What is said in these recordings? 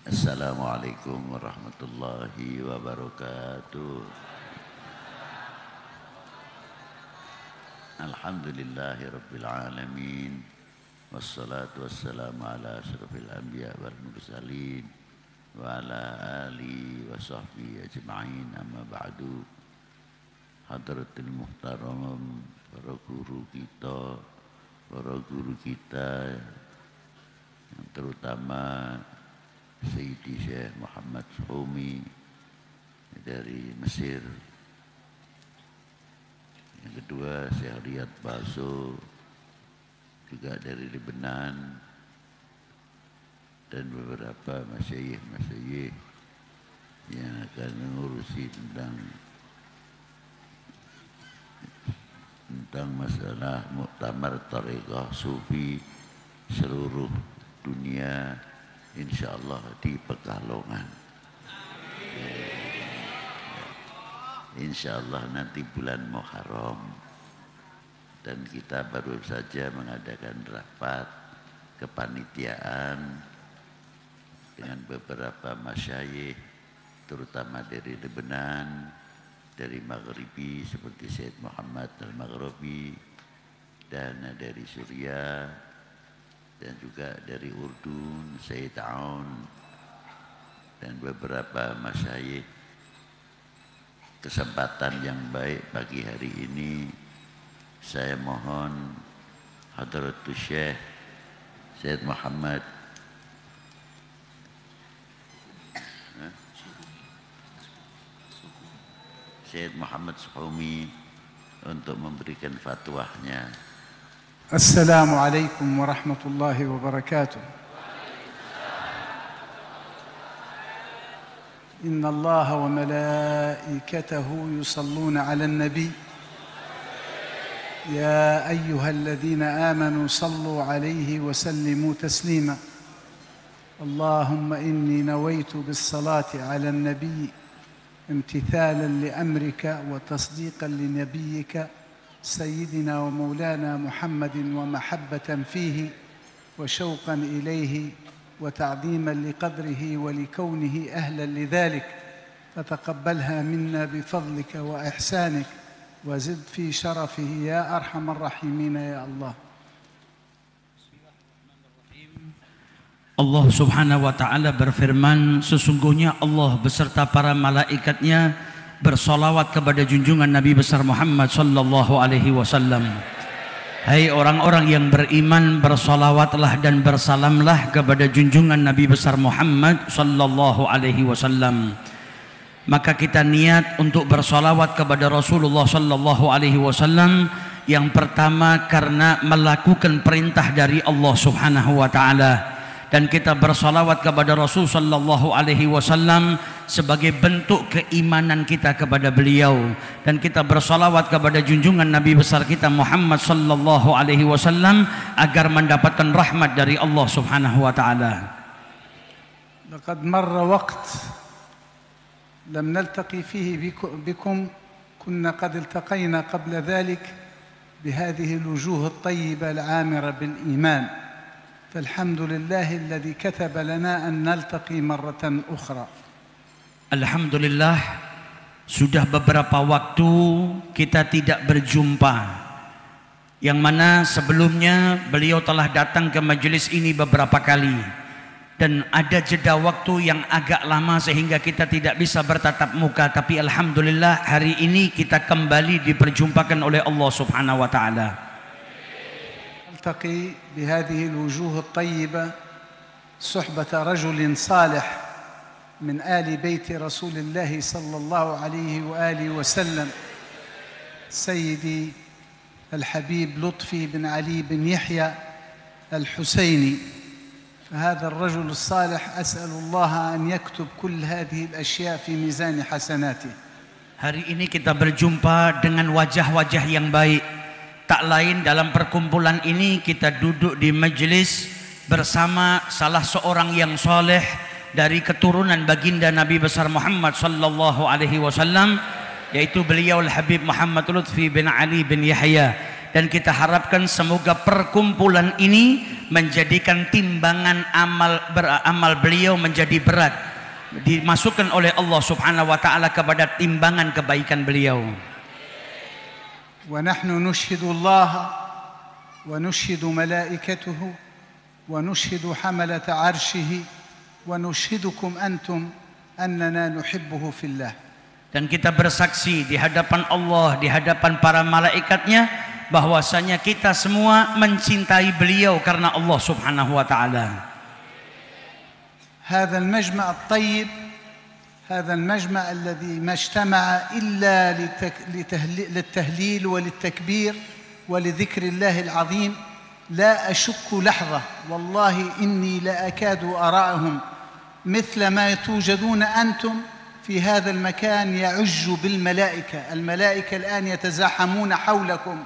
Assalamualaikum warahmatullahi wabarakatuh. Alhamdulillahi rabbil alamin. Wassalatu wassalamu ala asyrafil anbiya wal mursalin wa ala alihi wa sahbihi ajma'in, amma ba'du. Hadratul muhtaram, para guru kita yang terutama Sayyidi Syekh Muhammad Suhaimi dari Mesir, yang kedua Syekh Riyad Baso juga dari Lebanon, dan beberapa masyayikh yang akan mengurusi tentang masalah muktamar Thariqah Sufi seluruh dunia, insyaallah di Pekalongan. Insyaallah nanti bulan Muharram, dan kita baru saja mengadakan rapat kepanitiaan dengan beberapa masyayikh, terutama dari Lebanon, dari Maghribi seperti Syed Muhammad Al-Maghribi, dan dari Suriah, dan juga dari Urdun, Sayyid Aun, dan beberapa masyayikh. Kesempatan yang baik pagi hari ini, saya mohon Hadratus Syekh Syed Muhammad Suhaimi untuk memberikan fatwahnya. Assalamualaikum warahmatullahi wabarakatuh. إن الله وملائكته يصلون على النبي يا أيها الذين آمنوا صلوا عليه وسلموا تسليما اللهم إني نويت بالصلاة على النبي امتثالا لأمرك وتصديقا لنبيك سيدنا ومولانا محمد ومحبة فيه وشوقا إليه وتعظيما لقدره ولكونه أهلا لذلك، فتقبلها منا بفضلك وإحسانك وزد في شرفه يا أرحم الراحمين يا الله. Allah subhanahu wa ta'ala berfirman, sesungguhnya Allah beserta para malaikatnya bersolawat kepada junjungan Nabi besar Muhammad sallallahu alaihi wasallam. Hai orang-orang yang beriman, bersolawatlah dan bersalamlah kepada junjungan Nabi besar Muhammad sallallahu alaihi wasallam. Maka kita niat untuk bersolawat kepada Rasulullah sallallahu alaihi wasallam. Yang pertama karena melakukan perintah dari Allah subhanahu wa ta'ala, dan kita bersolawat kepada Rasul sallallahu alaihi wasallam sebagai bentuk keimanan kita kepada beliau, dan kita bersolawat kepada junjungan Nabi besar kita Muhammad sallallahu alaihi wasallam agar mendapatkan rahmat dari Allah subhanahu wa ta'ala. لقد مر وقت لم نلتقي فيه بكم، كنا قد التقينا قبل ذلك بهذه الوجوه الطيبة العامرة بالإيمان، فالحمد لله الذي كتب لنا أن نلتقي مرة أخرى. Alhamdulillah, sudah beberapa waktu kita tidak berjumpa, yang mana sebelumnya beliau telah datang ke majelis ini beberapa kali, dan ada jeda waktu yang agak lama sehingga kita tidak bisa bertatap muka. Tapi alhamdulillah hari ini kita kembali diperjumpakan oleh Allah subhanahu wa ta'ala. ألتقي بهذه الوجوه الطيبة صحبة رجل صالح من آل بيت رسول الله صلى الله عليه وآله وسلم، سيدي الحبيب لطفي بن علي بن يحيى الحسيني. فهذا الرجل الصالح أسأل الله أن يكتب كل هذه الأشياء في ميزان حسناته. Hari ini kita berjumpa dengan wajah-wajah yang baik. Tak lain dalam perkumpulan ini kita duduk di majelis bersama salah seorang yang soleh dari keturunan baginda Nabi besar Muhammad sallallahu alaihi wasallam, yaitu beliau Al-Habib Muhammad Lutfi bin Ali bin Yahya. Dan kita harapkan semoga perkumpulan ini menjadikan timbangan amal beliau menjadi berat, dimasukkan oleh Allah Subhanahu wa taala kepada timbangan kebaikan beliau. Wa nahnu nushhidu Allah wa nushhidu malaikatahu wa nushhidu hamalata 'arshihi wa nushhidukum antum annana nuhibbuhu fillah. Dan kita bersaksi di hadapan Allah, di hadapan para malaikatnya, bahwasanya kita semua mencintai beliau karena Allah Subhanahu wa taala. هذا المجمع الطيب، هذا المجمع الذي ما اجتمع إلا للتهليل وللتكبير ولذكر الله العظيم، لا أشك لحظة والله إني لا أكاد أراهم مثل ما توجدون أنتم في هذا المكان يعج بالملائكة. الملائكة الآن يتزاحمون حولكم،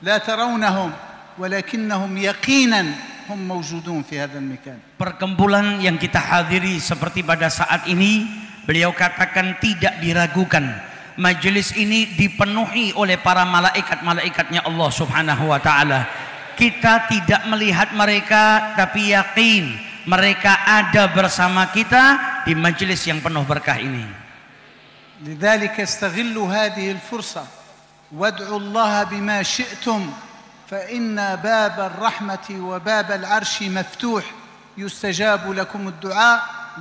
لا ترونهم ولكنهم يقينا هم موجودون في هذا المكان. Perkumpulan yang kita hadiri seperti pada saat ini, beliau katakan tidak diragukan, majelis ini dipenuhi oleh para malaikat-malaikatnya Allah Subhanahu wa taala. Kita tidak melihat mereka, tapi yakin mereka ada bersama kita di majelis yang penuh berkah ini. لذلك استغلوا هذه الفرصة وادعوا الله بما شئتم فإن باب الرحمة وباب العرش مفتوح يستجاب لكم الدعاء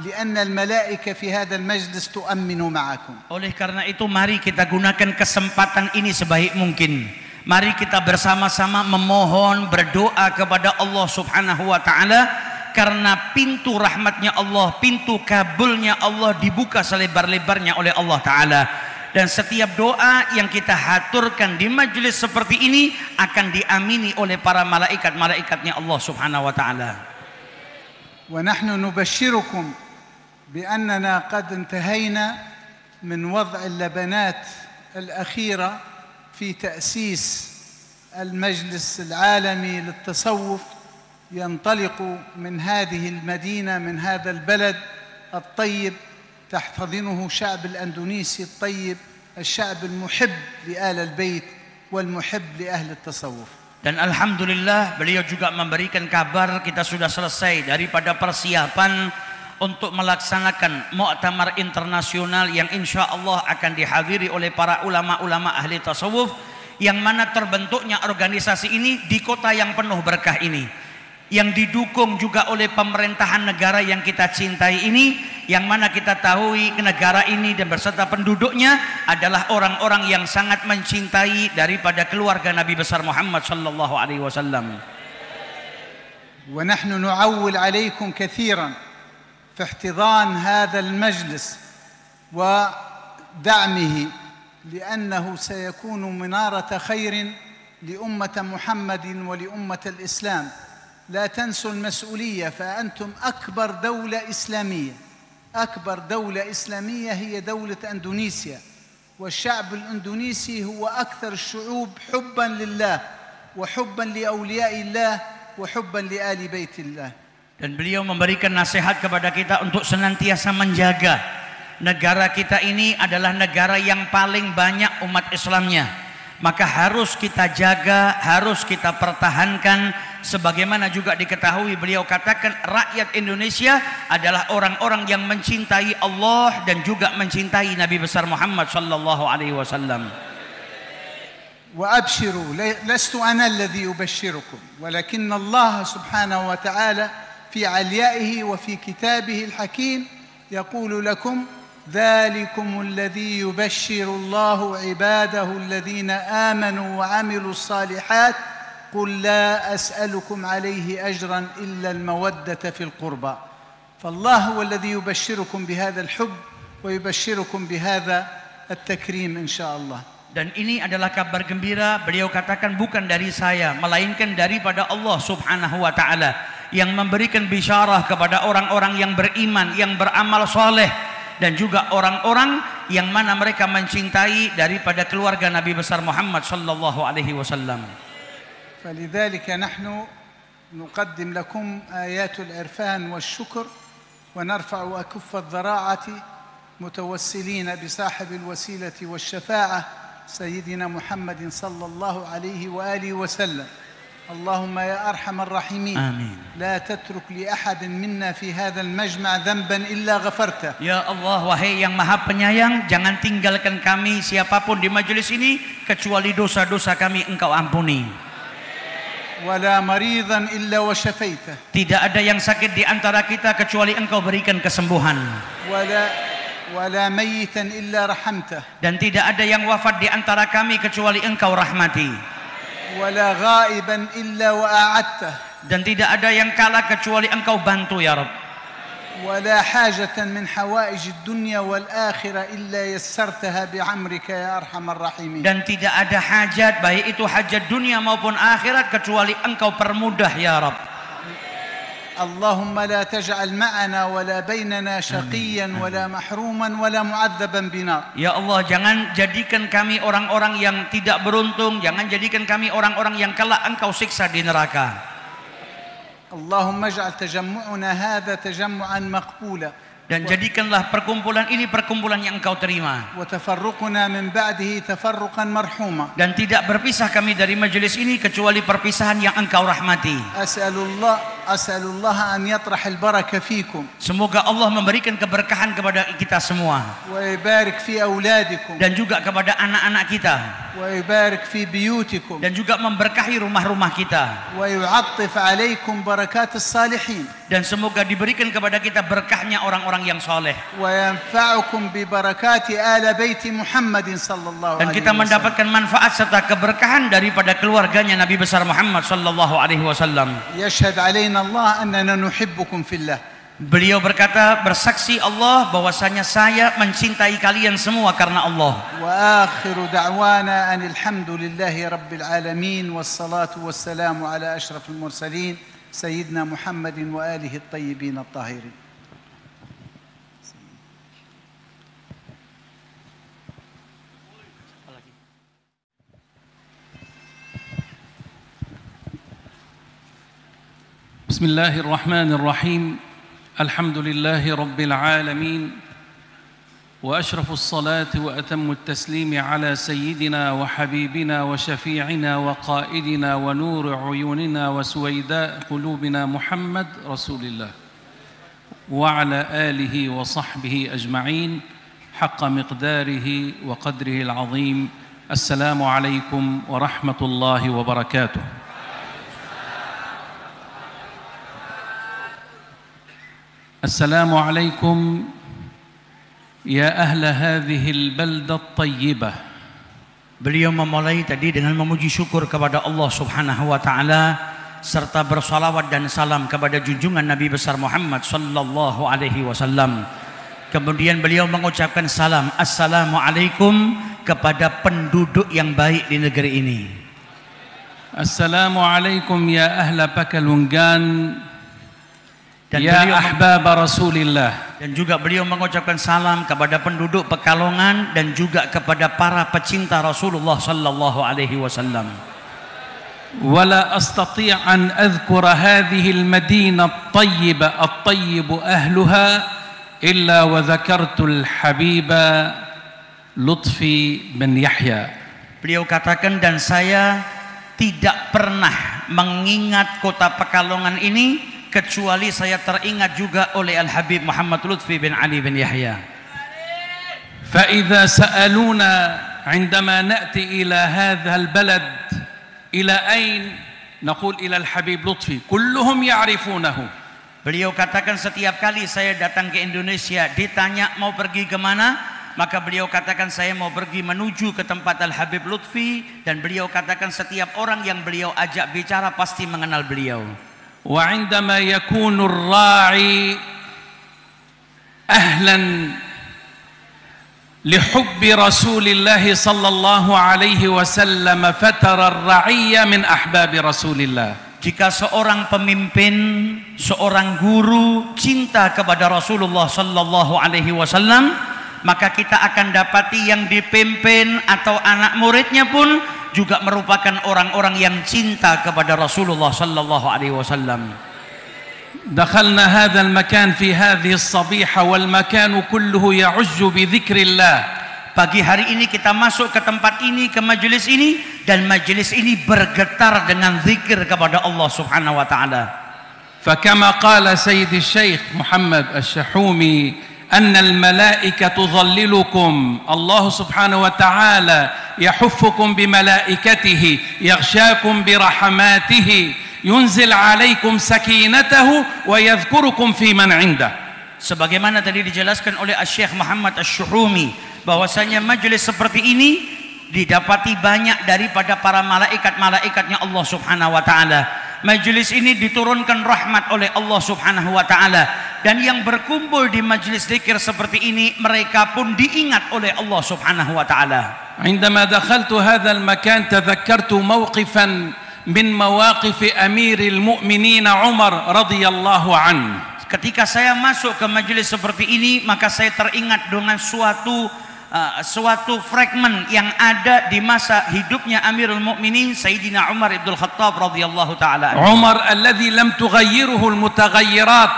لأن الملائكة في هذا المجلس تؤمن معكم. Oleh karena itu mari kita gunakan kesempatan ini sebaik mungkin. Mari kita bersama-sama memohon, berdoa kepada Allah Subhanahu wa taala, karena pintu rahmatnya Allah, pintu kabulnya Allah dibuka selebar-lebarnya oleh Allah Ta'ala. Dan setiap doa yang kita haturkan di majelis seperti ini akan diamini oleh para malaikat-malaikatnya Allah Subhanahu wa Ta'ala. ونحن نبشركم بأننا قد انتهينا من وضع اللبنات الأخيرة في تأسيس المجلس العالمي للتصوف، ينطلق من هذه المدينة، من هذا البلد الطيب، تحتضنه شعب الأندونيسي الطيب، الشعب المحب لآل البيت والمحب لأهل التصوف. Dan alhamdulillah beliau juga memberikan kabar kita sudah selesai daripada persiapan untuk melaksanakan muktamar internasional yang insya Allah akan dihadiri oleh para ulama-ulama ahli tasawuf, yang mana terbentuknya organisasi ini di kota yang penuh berkah ini, yang didukung juga oleh pemerintahan negara yang kita cintai ini, yang mana kita tahu negara ini dan beserta penduduknya adalah orang-orang yang sangat mencintai daripada keluarga Nabi besar Muhammad sallallahu alaihi wasallam. ونحن نعول عليكم كثيرا في احتضان هذا المجلس ودعمه لأنه سيكون منارة خير لأمة محمد ولأمة الإسلام. لا تنسوا المسؤولية، فأنتم أكبر دولة إسلامية، أكبر دولة إسلامية هي دولة أندونيسيا، والشعب الأندونيسي هو أكثر الشعوب حبا لله وحبا لأولياء الله وحبا لآل بيت الله. Dan beliau memberikan nasihat kepada kita untuk senantiasa menjaga negara kita ini adalah negara yang paling banyak umat Islamnya. Maka harus kita jaga, harus kita pertahankan. Sebagaimana juga diketahui beliau katakan rakyat Indonesia adalah orang-orang yang mencintai Allah dan juga mencintai Nabi besar Muhammad sallallahu alaihi wasallam. وأبشروا لست أنا الذي أبشركم ولكن الله سبحانه وتعالى في عليائه وفي كتابه الحكيم يقول لكم ذلكم الذي يبشر الله عباده الذين آمنوا وعملوا الصالحات قل لا أسألكم عليه أجرا إلا المودة في القربى. فالله هو الذي يبشركم بهذا الحب ويبشركم بهذا التكريم إن شاء الله. Dan ini adalah kabar gembira, beliau katakan bukan dari saya melainkan daripada Allah Subhanahu wa taala yang memberikan bisyarah kepada orang-orang yang beriman, yang beramal soleh, dan juga orang-orang yang mana mereka mencintai daripada keluarga Nabi besar Muhammad sallallahu alaihi wasallam. فلذلك نحن نقدم لكم آيات العرفان والشكر ونرفع أكف الذراعة متوسلين بصاحب الوسيلة والشفاعة سيدنا محمد صلى الله عليه وآله وسلم. اللهم يا أرحم الراحمين آمين. لا تترك لأحد منا في هذا المجمع ذنبا إلا غفرته. Ya Allah, wahai yang maha penyayang, jangan tinggalkan kami siapapun di majelis ini kecuali dosa-dosa kami engkau ampuni. ولا مريضا إلا وشفيته. Tidak ada yang sakit di antara kita kecuali engkau berikan kesembuhan. ولا ميتا إلا رحمته. Dan tidak ada yang wafat di antara kami kecuali engkau rahmati. ولا غائبا إلا وأعدته. Dan tidak ada yang kalah kecuali engkau bantu ya Rabb. ولا حاجة من حوائج الدنيا والآخرة إلا يسرتها بعمرك يا أرحم الراحمين. Dan tidak ada hajat, baik itu hajat dunia maupun akhirat, kecuali engkau permudah ya Rabb. اللهم لا تجعل معنا ولا بيننا شقيا ولا محروما ولا معذبا بنار. Ya Allah, jangan jadikan kami orang-orang yang tidak beruntung, jangan jadikan kami orang-orang yang kelak engkau siksa di neraka. اللهم اجعل تجمعنا هذا تجمعا مقبولا. Dan jadikanlah perkumpulan ini perkumpulan yang engkau terima. وتفرقنا من بعده تفرقا مرحوما. Dan tidak berpisah kami dari majelis ini kecuali perpisahan yang engkau rahmati. أسأل الله أن يطرح البركة فيكم. Semoga Allah memberikan keberkahan kepada kita semua. ويبارك في أولادكم. Dan juga kepada anak-anak kita. ويبارك في بيوتكم. Dan juga memberkahi rumah-rumah kita. ويعطف عليكم بركات الصالحين. Dan semoga diberikan kepada kita berkahnya orang-orang yang soleh. وينفعكم ببركات آل بيت محمد صلى الله عليه Dan kita mendapatkan manfaat serta keberkahan daripada keluarganya Nabi besar Muhammad sallallahu alaihi wasallam. يشهد علينا الله أننا نحبكم في الله. Beliau berkata, bersaksi Allah bahwasanya saya mencintai kalian semua karena Allah. وآخر دعوانا أن الحمد لله رب العالمين والصلاة والسلام على أشرف المرسلين سيدنا محمد وآله الطيبين الطاهرين. بسم الله الرحمن الرحيم. الحمد لله رب العالمين، وأشرف الصلاة وأتم التسليم على سيدنا وحبيبنا وشفيعنا وقائدنا ونور عيوننا وسويداء قلوبنا محمد رسول الله وعلى آله وصحبه أجمعين حق مقداره وقدره العظيم. السلام عليكم ورحمة الله وبركاته. السلام عليكم يا أهل هذه البلدة الطيبة. Beliau memulai tadi dengan memuji syukur kepada Allah Subhanahu wa taala serta bersalawat dan salam kepada junjungan Nabi besar Muhammad sallallahu alaihi wasallam. Kemudian beliau mengucapkan salam, Assalamualaikum kepada penduduk yang baik di negeri ini. Assalamualaikum ya ahla Pakalungan. Dan ya beliau ahbab Rasulillah. Dan juga beliau mengucapkan salam kepada penduduk Pekalongan dan juga kepada para pecinta Rasulullah sallallahu alaihi wasallam. Wala astati' an adhkura hadhihi al-madinah at-tayyibah at-tayyib ahluha illa wa dhakartu al-habiba Lutfi bin Yahya. Beliau katakan, dan saya tidak pernah mengingat kota Pekalongan ini kecuali saya teringat juga oleh Al-Habib Muhammad Lutfi bin Ali bin Yahya. فإذا سألونا عندما نأتي إلى هذا البلد إلى أين نقول إلى الحبيب لطفي كلهم يعرفونه. Beliau katakan setiap kali saya datang ke Indonesia ditanya mau pergi kemana, maka beliau katakan saya mau pergi menuju ke tempat Al-Habib Lutfi, dan beliau katakan setiap orang yang beliau ajak bicara pasti mengenal beliau. وعندما يكون الراعي أهلا لحب رسول الله صلى الله عليه وسلم فترى الرعية من أحباب رسول الله. Jika seorang pemimpin, seorang guru cinta kepada Rasulullah sallallahu alaihi wasallam, maka kita akan dapati yang dipimpin atau anak muridnya pun juga merupakan orang-orang yang cinta kepada Rasulullah sallallahu alaihi wasallam. دخلنا هذا المكان في هذه الصبيحة والمكان كله يعج بذكر الله Pagi hari ini kita masuk ke tempat ini, ke majelis ini, dan majelis ini bergetar dengan zikir kepada Allah Subhanahu wa taala. فكما قال سيد الشيخ محمد الشحومي أن الملائكة تظللكم الله سبحانه وتعالى يحفكم بملائكته يغشاكم برحماته ينزل عليكم سكينته ويذكركم في من عنده. Sebagaimana tadi dijelaskan oleh Syekh Muhammad Asy-Syuhumi, bahwasanya majelis seperti ini didapati banyak daripada para malaikat-malaikatnya Allah Subhanahu wa taala. Majelis ini diturunkan rahmat oleh Allah Subhanahu wa taala, dan yang berkumpul di majelis zikir seperti ini mereka pun diingat oleh Allah Subhanahu wa taala. عندما دخلت هذا المكان تذكرت موقفا من مواقف أمير المؤمنين عمر رضي الله عنه. Ketika saya masuk ke majelis seperti ini, maka saya teringat dengan suatu fragmen yang ada di masa hidupnya Amirul Mukminin Sayyidina Umar ibn Khattab radhiyallahu taala. Umar alladhi lam tughayyiruhu al-mutaghayyirat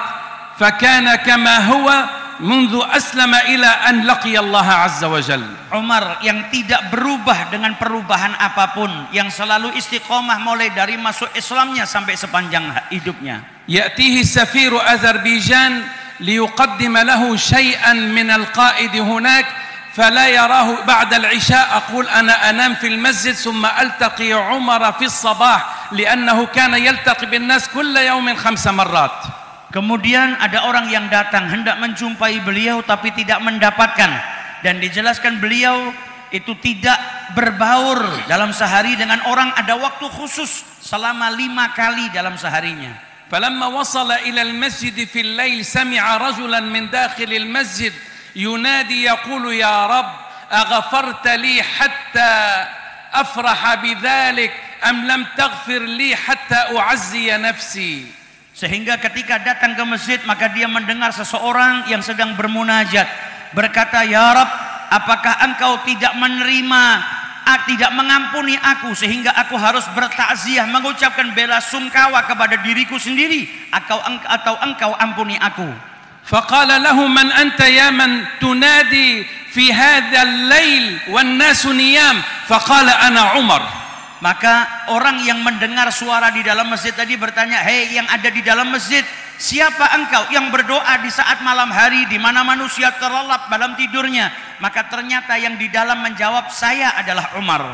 fakana kama huwa منذ أسلم إلى أن لقي الله عز وجل. Umar yang tidak berubah dengan perubahan apapun, yang selalu istiqomah mulai dari masuk Islamnya sampai sepanjang hidupnya. يأتيه سفير أذربيجان ليقدم له شيئا من القائد هناك فلا يراه بعد العشاء. أقول أنا أنام في المسجد ثم ألتقي عمر في الصباح لأنه كان يلتقي بالناس كل يوم 5 مرات. Kemudian ada orang yang datang hendak menjumpai beliau tapi tidak mendapatkan, dan dijelaskan beliau itu tidak berbaur dalam sehari dengan orang, ada waktu khusus selama 5 kali dalam seharinya. فلما وصل إلى المسجد في الليل سمع رجلا من داخل المسجد ينادي يقول يا رب أغفرت لي حتى أفرح بذلك أم لم تغفر لي حتى أعزي نفسي. Sehingga ketika datang ke masjid, maka dia mendengar seseorang yang sedang bermunajat berkata, ya Rabb, apakah engkau tidak menerima, tidak mengampuni aku sehingga aku harus bertakziah mengucapkan bela sungkawa kepada diriku sendiri, atau engkau ampuni aku. فقال له من أنت يا من تنادي في هذا الليل والناس نيام فقال أنا عمر. Maka orang yang mendengar suara di dalam masjid tadi bertanya, hei yang ada di dalam masjid, siapa engkau yang berdoa di saat malam hari di mana manusia terlelap dalam tidurnya? Maka ternyata yang di dalam menjawab, saya adalah Umar.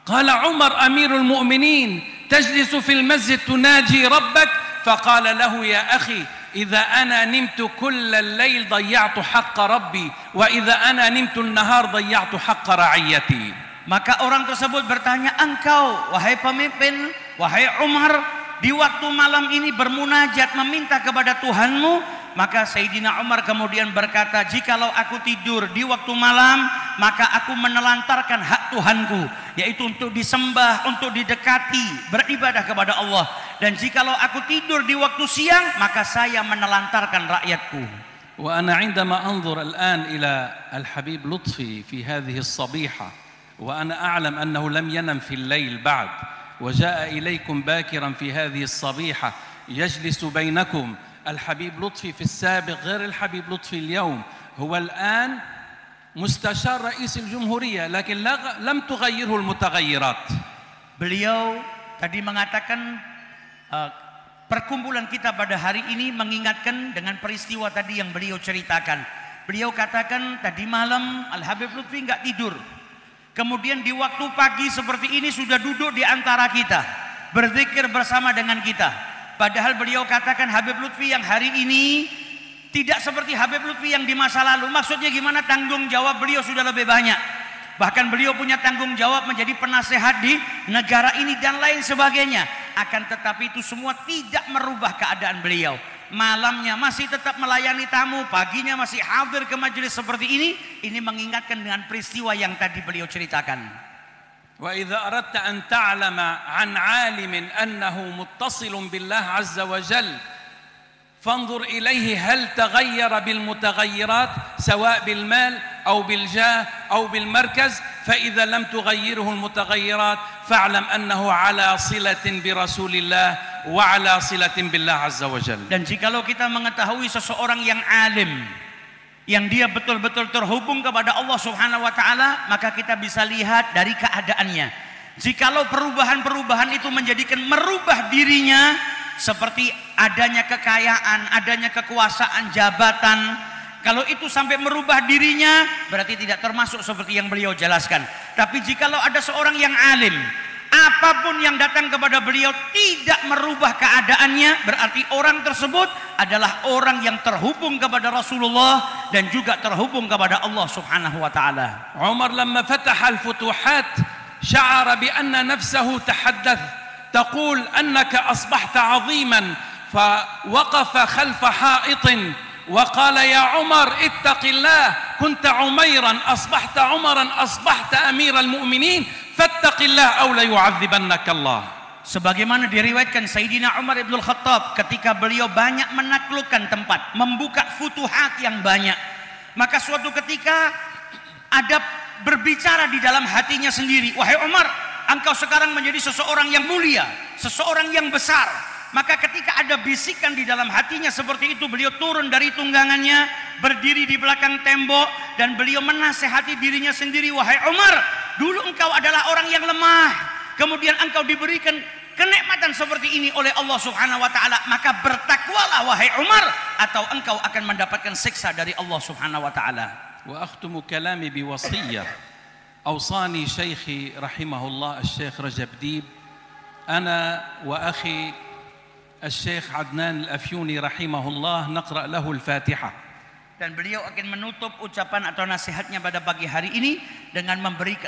Qala Umar amirul mu'minin tajlisu fil masjid tunaji rabbak faqala lahu ya akhi idza ana nimtu kullal layl dayya'tu haqqa rabbi wa idza ana nimtu an-nahar dayya'tu haqqa ra'iyati. Maka orang tersebut bertanya, engkau wahai pemimpin, wahai Umar, di waktu malam ini bermunajat meminta kepada Tuhanmu? Maka Sayyidina Umar kemudian berkata, jikalau aku tidur di waktu malam, maka aku menelantarkan hak Tuhanku, yaitu untuk disembah, untuk didekati, beribadah kepada Allah. Dan jikalau aku tidur di waktu siang, maka saya menelantarkan rakyatku. Wa ana 'indama anzur al-an ila al-Habib Lutfi fi hadhihi as-sabiha وأنا أعلم أنه لم ينم في الليل بعد وجاء إليكم باكرا في هذه الصبيحة يجلس بينكم الحبيب لطفي في السابق غير الحبيب لطفي اليوم هو الآن مستشار رئيس الجمهورية لكن لم تغيره المتغيرات. Beliau tadi mengatakan perkumpulan kita pada hari ini mengingatkan dengan peristiwa tadi yang beliau ceritakan. Beliau katakan tadi malam Al-Habib Lutfi nggak tidur. Kemudian di waktu pagi seperti ini sudah duduk di antara kita, berzikir bersama dengan kita. Padahal beliau katakan Habib Lutfi yang hari ini tidak seperti Habib Lutfi yang di masa lalu. Maksudnya gimana? Tanggung jawab beliau sudah lebih banyak. Bahkan beliau punya tanggung jawab menjadi penasehat di negara ini dan lain sebagainya. Akan tetapi itu semua tidak merubah keadaan beliau. Malamnya masih tetap melayani tamu, paginya masih hadir ke majelis seperti ini mengingatkan dengan peristiwa yang tadi beliau ceritakan. Wa idza aradta an ta'lama an 'alimin annahu muttasilun billah 'azza wa jalla fanzur ilayhi hal taghayyara bil mutaghayyirat sawa' bil mal aw bil jah aw bil markaz fa idza lam tughayyirhu al mutaghayyirat fa'lam annahu 'ala silatin bi rasulillah wa ala silatin billah azza wa jalla. Dan jikalau kita mengetahui seseorang yang alim, yang dia betul-betul terhubung kepada Allah Subhanahu wa taala, maka kita bisa lihat dari keadaannya. Jikalau perubahan-perubahan itu menjadikan merubah dirinya, seperti adanya kekayaan, adanya kekuasaan, jabatan, kalau itu sampai merubah dirinya, berarti tidak termasuk seperti yang beliau jelaskan. Tapi jikalau ada seorang yang alim, apapun yang datang kepada beliau tidak merubah keadaannya, berarti orang tersebut adalah orang yang terhubung kepada Rasulullah dan juga terhubung kepada Allah Subhanahu wa taala. Umar lamma fataha al-futuhat sya'ara bi anna nafsahu tahaddath تقول أنك أصبحت عظيما فوقف خلف حائط وقال يا عمر اتق الله كنت عميرا أصبحت عمرا أصبحت أمير المؤمنين فاتق الله أو ليعذبنك الله. Sebagaimana diriwayatkan Sayyidina Umar ibn Khattab ketika beliau banyak menaklukkan tempat, membuka futuhat yang banyak, maka suatu ketika ada berbicara di dalam hatinya sendiri, wahai Umar, engkau sekarang menjadi seseorang yang mulia, seseorang yang besar. Maka ketika ada bisikan di dalam hatinya seperti itu, beliau turun dari tunggangannya, berdiri di belakang tembok, dan beliau menasehati dirinya sendiri, wahai Umar, dulu engkau adalah orang yang lemah, kemudian engkau diberikan kenikmatan seperti ini oleh Allah Subhanahu wa taala, maka bertakwalah wahai Umar, atau engkau akan mendapatkan siksa dari Allah Subhanahu wa taala. Wa akhtumu kalami bi wasiyah أوصاني شيخي رحمه الله الشيخ رجب ديب أنا وأخي الشيخ عدنان الأفيوني رحمه الله نقرأ له الفاتحة. Dan beliau akan menutup ucapan atau nasihatnya pada pagi hari ini dengan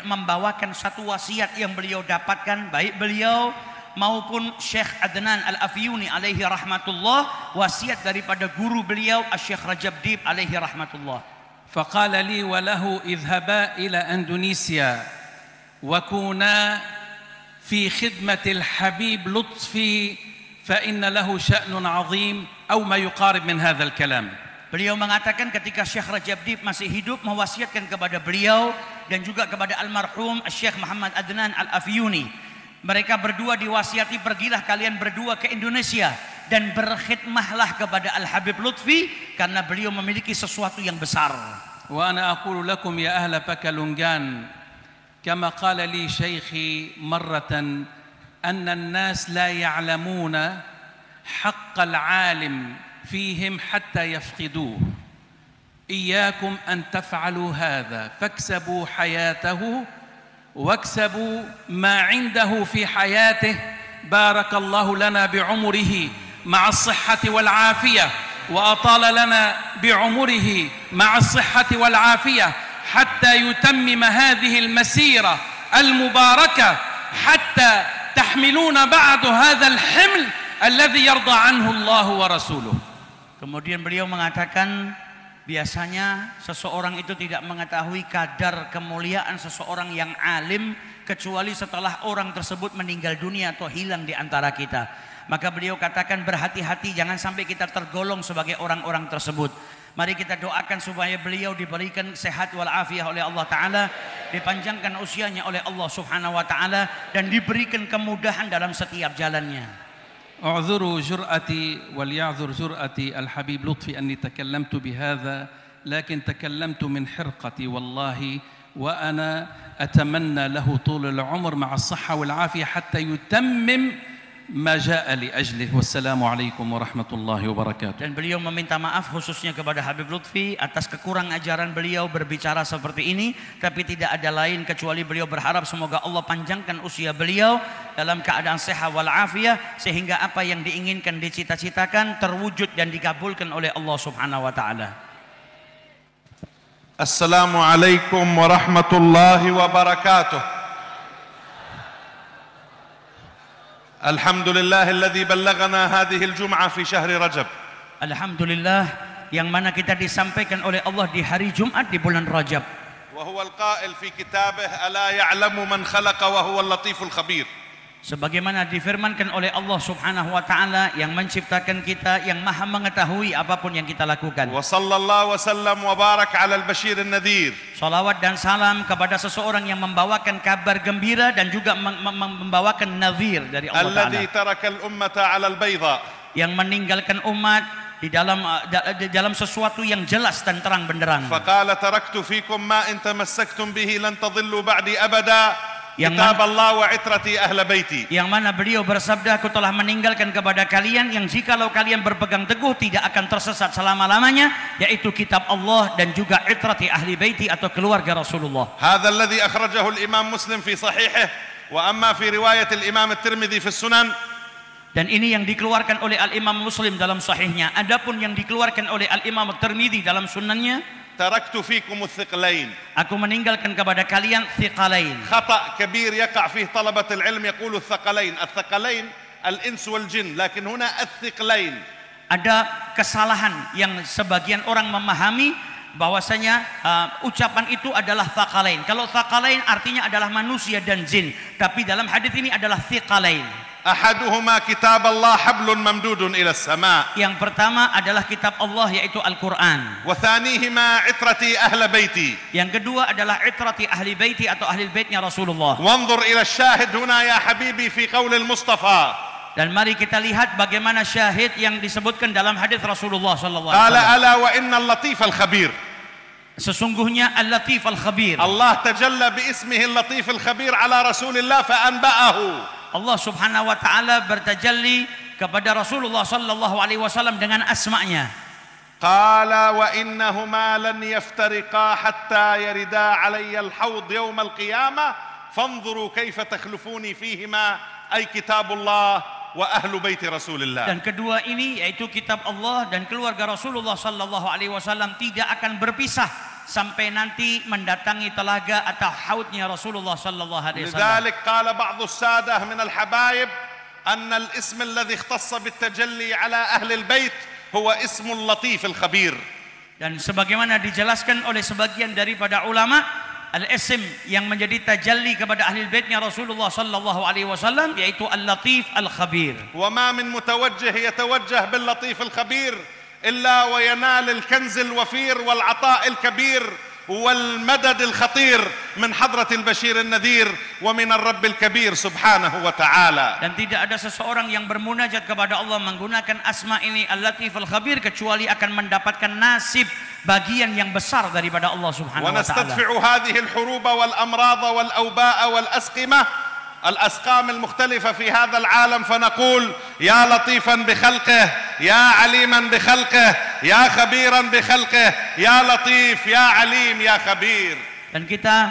membawakan satu wasiat yang beliau dapatkan, baik beliau maupun Syekh Adnan Al-Afyuni alaihi rahmatullah, wasiat daripada guru beliau Syekh Rajab Dib alaihi rahmatullah. فقال لي وله اذهبا إلى أندونيسيا وكونا في خدمة الحبيب لطفي فإن له شأن عظيم أو ما يقارب من هذا الكلام. Beliau mengatakan ketika Syekh Rajab Dib masih hidup, mewasiatkan kepada beliau dan juga kepada almarhum Syekh Muhammad Adnan Al-Afyuni, mereka berdua diwasiati, pergilah kalian berdua ke Indonesia dan berkhidmahlah kepada Al-Habib Lutfi karena beliau memiliki sesuatu yang besar. Wa ana aqulu lakum ya ahla Pakalungan kama qala li shaykhi marratan anna an-nas la ya'lamuna haqqa al-'alim fihim hatta yafqiduhu. Iyyakum an taf'alu hadha faksabu hayatahu واكسبوا ما عنده في حياته بارك الله لنا بعمره مع الصحة والعافية وأطال لنا بعمره مع الصحة والعافية حتى يتمم هذه المسيرة المباركة حتى تحملون بعد هذا الحمل الذي يرضى عنه الله ورسوله. Kemudian beliau mengatakan, biasanya seseorang itu tidak mengetahui kadar kemuliaan seseorang yang alim kecuali setelah orang tersebut meninggal dunia atau hilang di antara kita. Maka beliau katakan, berhati-hati jangan sampai kita tergolong sebagai orang-orang tersebut. Mari kita doakan supaya beliau diberikan sehat wal afiyah oleh Allah Ta'ala, dipanjangkan usianya oleh Allah Subhanahu wa Ta'ala, dan diberikan kemudahan dalam setiap jalannya. اعذروا جرأتي وليعذر جرأتي الحبيب لطفي أني تكلمت بهذا، لكن تكلمت من حرقتي والله، وأنا أتمنى له طول العمر مع الصحة والعافية حتى يتمم ما جاء لأجله. والسلام عليكم ورحمة الله وبركاته. Dan beliau meminta maaf khususnya kepada Habib Lutfi atas kekurang ajaran beliau berbicara seperti ini, tapi tidak ada lain kecuali beliau berharap semoga Allah panjangkan usia beliau dalam keadaan sehat wal afiyah sehingga apa yang diinginkan, dicita-citakan terwujud dan dikabulkan oleh Allah Subhanahu wa taala. Assalamualaikum warahmatullahi wabarakatuh. Alhamdulillah alladhi ballagana hadhihi al-jum'ah fi syahri Rajab. Alhamdulillah yang mana kita disampaikan oleh Allah di hari Jumat di bulan Rajab. Wa huwa al-qa'il fi kitabih ala ya'lamu man khalaqa wa huwa al-latiful khabir. Sebagaimana difirmankan oleh Allah Subhanahu wa taala yang menciptakan kita, yang Maha mengetahui apapun yang kita lakukan. Wa sallallahu wa sallam wa barak 'ala al-bashir an-nadhir. Salawat dan salam kepada seseorang yang membawakan kabar gembira dan juga membawakan nadhir dari Allah Ta'ala, alladhi taraka al-ummata 'ala al-bayda, yang meninggalkan umat di dalam sesuatu yang jelas dan terang benderang. فقال تركت فيكم ما إن تمسكتم به لن تضلوا بعدي أبدا Yang كتاب الله وعترتي أهل بيتي. Yang mana beliau bersabda, aku telah meninggalkan kepada kalian yang jikalau kalian berpegang teguh tidak akan tersesat selama-lamanya, yaitu kitab Allah dan juga itrati ahli baiti atau keluarga Rasulullah. هذا الذي أخرجه الإمام مسلم في صحيحه وأما في رواية الإمام الترمذي في السنن. Dan ini yang dikeluarkan oleh Al-Imam Muslim dalam sahihnya. Adapun yang dikeluarkan oleh Al-Imam Tirmidzi dalam sunannya, تركت فيكم الثقلين. aku meninggalkan kepada kalian thiqalain. خطأ كبير يقع فيه طلبة العلم يقول الثقلين. الثقلين الإنس والجن لكن هنا الثقلين. Ada kesalahan yang sebagian orang memahami bahwasanya ucapan itu adalah thaqalain. Kalau thaqalain artinya adalah manusia dan jin, tapi dalam hadis ini adalah thiqalain. أحدهما كتاب الله حبل ممدود إلى السماء. Yang pertama adalah kitab Allah yaitu Al-Qur'an. وثانيهما عترتي أهل بيتي. Yang kedua adalah itrati ahli baiti atau ahli baitnya Rasulullah. وانظر إلى الشاهد هنا يا حبيبي في قول المصطفى. Dan mari kita lihat bagaimana syahid yang disebutkan dalam hadis Rasulullah sallallahu قال alaihi wasallam. ألا وإن اللطيف الخبير. Sesungguhnya Al-Latif Al-Khabir. الله تجلى باسمه اللطيف الخبير على رسول الله فأنبأه. Allah Subhanahu wa taala bertajalli kepada Rasulullah sallallahu alaihi wasallam dengan asma'nya. قال وإنهما لن يفترقا حتى يردا علي الحوض يوم القيامة فانظروا كيف تخلفوني فيهما أي كتاب الله وأهل بيت رسول الله. Dan kedua ini yaitu kitab Allah dan keluarga Rasulullah sallallahu alaihi wasallam tidak akan berpisah sampai nanti mendatangi telaga atau haudnya Rasulullah sallallahu alaihi wasallam. لذلك قال بعض السادة من الحبايب أن الاسم الذي اختص بالتجلي على أهل البيت هو اسم اللطيف الخبير. Dan sebagaimana dijelaskan oleh sebagian daripada ulama, al-ism yang menjadi tajalli kepada ahli baitnya Rasulullah sallallahu alaihi wasallam yaitu al-Latif al-Khabir. وما من متوجه يتوجه باللطيف الخبير إلا وينال الكنز الوفير والعطاء الكبير والمدد الخطير من حضرة البشير النذير ومن الرب الكبير سبحانه وتعالى. Dan tidak ada seseorang yang bermunajat kepada Allah menggunakan asma ini Al-Latif Al-Khabir kecuali akan mendapatkan nasib bagian yang besar daripada Allah Subhanahu wa taala. ونستدفع هذه الحروب والأمراض والأوباء والأسقمة الأسقام المختلفة في هذا العالم فنقول يا لطيفا بخلقه يا عليما بخلقه يا خبيرا بخلقه يا لطيف يا عليم يا خبير. Dan kita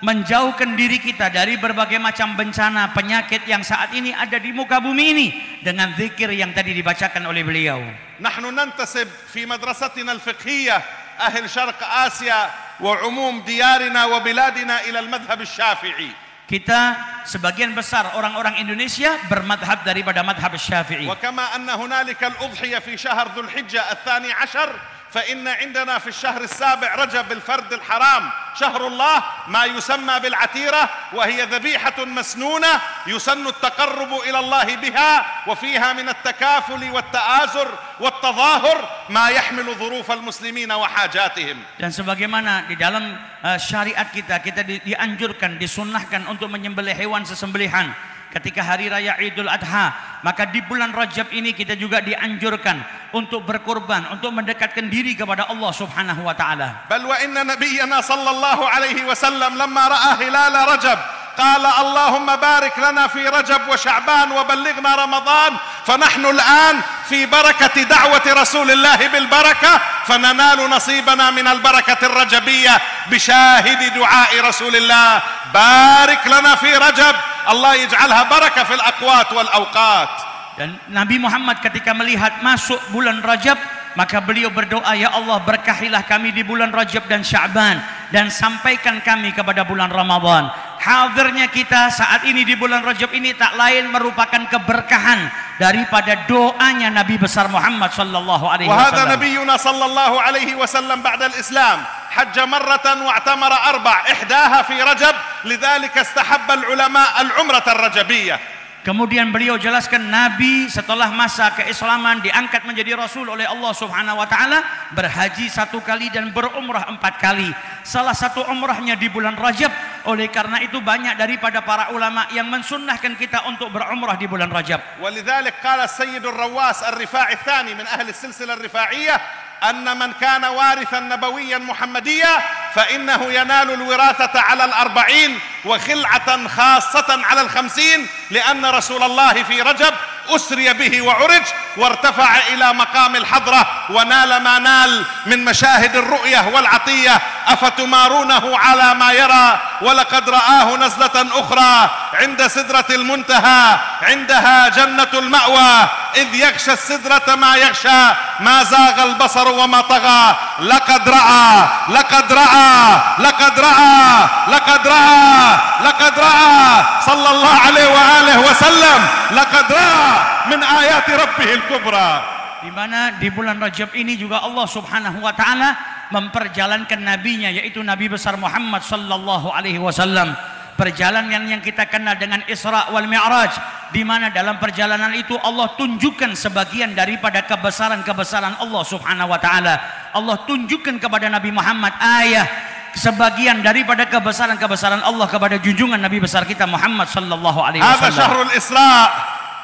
menjauhkan diri kita dari berbagai macam bencana penyakit yang saat ini ada di muka bumi ini dengan zikir yang tadi dibacakan oleh beliau. نحن ننتسب في مدرستنا الفقهية أهل شرق آسيا وعموم ديارنا وبلادنا إلى المذهب الشافعي. Kita sebagian besar orang-orang Indonesia bermadhab daripada madhab Syafi'i. وكما أن هنالك الأضحية في شهر ذو الحجة 12 فإن عندنا في الشهر السابع رجب الفرد الحرام شهر الله ما يسمى بالعتيرة وهي ذبيحة مسنونة يسن التقرب إلى الله بها وفيها من التكافل والتآزر والتظاهر ما يحمل ظروف المسلمين وحاجاتهم. Dan sebagaimana di dalam syariat kita dianjurkan, disunnahkan untuk menyembelih hewan sesembelihan ketika hari raya Idul Adha, maka di bulan Rajab ini kita juga dianjurkan untuk berkorban, untuk mendekatkan diri kepada Allah Subhanahu wa taala. Bal wa inna nabiyyana sallallahu alaihi wasallam lamma ra'a hilal Rajab qala Allahumma barik lana fi Rajab wa Sya'ban wa ballighna Ramadan fanahnu al'an fi barakati da'wati Rasulillah bil barakah fananalu nasibana min al barakati ar-rajabiyyah bi syahidi du'ai Rasulillah barik lana fi Rajab Allah yaj'alha barakah fil aqwat wal awqat. Dan Nabi Muhammad ketika melihat masuk bulan Rajab, maka beliau berdoa, ya Allah berkahilah kami di bulan Rajab dan Sya'ban dan sampaikan kami kepada bulan Ramadan. Hadirnya kita saat ini di bulan Rajab ini tak lain merupakan keberkahan daripada doanya Nabi besar Muhammad sallallahu alaihi wasallam. Wa hadha nabiyyuna sallallahu alaihi wasallam ba'da al-Islam حج مرة واعتمر 4 إحداها في رجب لذلك استحب العلماء العمرة الرجبية. Kemudian beliau jelaskan Nabi setelah masa keislaman diangkat menjadi Rasul oleh Allah Subhanahu wa taala, berhaji 1 kali dan berumrah 4 kali. Salah satu umrahnya di bulan Rajab Oleh karena itu banyak daripada para ulama yang mensunnahkan kita untuk berumrah di bulan Rajab. ولذلك قال السيد الرواس الرفاعي الثاني من أهل السلسلة الرفاعية أن من كان وارثا نبويا محمديا فإنه ينال الوراثة على 40 وخلعة خاصة على 50 لأن رسول الله في رجب أسري به وعرج وارتفع إلى مقام الحضرة ونال ما نال من مشاهد الرؤية والعطية أفتمارونه على ما يرى ولقد رآه نزلة أخرى عند سدرة المنتهى عندها جنة المأوى إذ يغشى السدرة ما يغشى ما زاغ البصر وما طغى لقد رأى لقد رأى لقد رأى لقد رأى لقد رأى صلى الله عليه وآله وسلم لقد رأى من آيات ربه الكبرى. Di mana di bulan Rajab ini juga Allah Subhanahu wa taala memperjalankan nabinya, yaitu Nabi besar Muhammad sallallahu alaihi wasallam. Perjalanan yang kita kenal dengan Isra wal Mi'raj, di mana dalam perjalanan itu Allah tunjukkan sebagian daripada kebesaran-kebesaran Allah Subhanahu wa taala. Allah tunjukkan kepada Nabi Muhammad sebagian daripada kebesaran-kebesaran Allah kepada junjungan Nabi besar kita Muhammad sallallahu alaihi هذا wasallam. شهر الإسراء.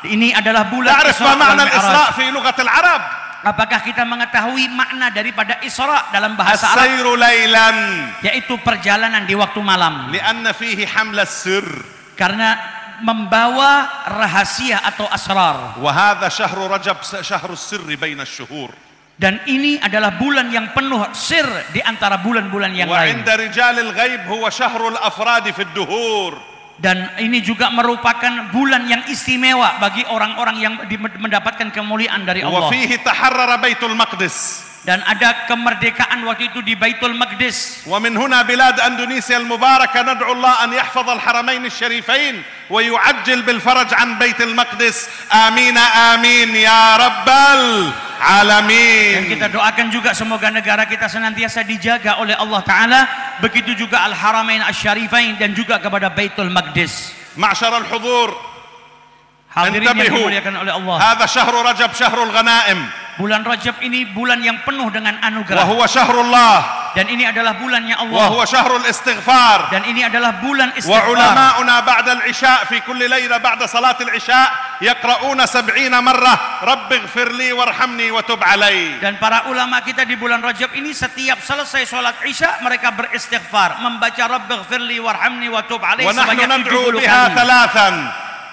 Ini adalah bulan تعرف Isra ما معنى wal الإسراء Mi'raj. في لغة العرب؟ Apakah kita mengetahui makna daripada Isra dalam bahasa Arab? السير ليلا Yaitu perjalanan di waktu malam. لأن فيه حمل السر. Karena membawa rahasia atau asrar. وهذا شهر رجب شهر السر بين الشهور. Dan ini adalah bulan yang penuh sir di antara bulan-bulan yang lain. وعند رجال الغيب هو شهر الأفراد في الدهور. Dan ini juga merupakan bulan yang istimewa bagi orang-orang yang mendapatkan kemuliaan dari Allah. وفيه تحرر بيت المقدس. Dan ada kemerdekaan waktu itu di Baitul Maqdis. ومن هنا بلاد أندونيسيا المباركة ندعو الله أن يحفظ الحرمين الشريفين ويعجل بالفرج عن بيت المقدس آمين آمين يا رب العالمين. Dan kita doakan juga semoga negara kita senantiasa dijaga oleh Allah Ta'ala. Begitu juga Al-Haramain Asy-Syarifain dan juga kepada Baitul Maqdis. معشر الحضور Hadirin yang انتبهوا، dimuliakan oleh Allah. هذا شهر رجب شهر الغنائم Bulan Rajab ini bulan yang penuh dengan anugerah. وهو شهر الله Dan ini adalah bulannya Allah. وهو شهر الاستغفار. Dan ini adalah bulan istighfar. وعلماؤنا بعد العشاء في كل ليلة بعد صلاة العشاء يقرؤون 70 مرة رب اغفر لي وارحمني وتب علي. Dan para ulama kita di bulan Rajab ini setiap selesai sholat Isya mereka beristighfar, membaca Rabbighfirli warhamni wa tub alaihi ونحن sebanyak ندعو 70 بها kali. ثلاثا.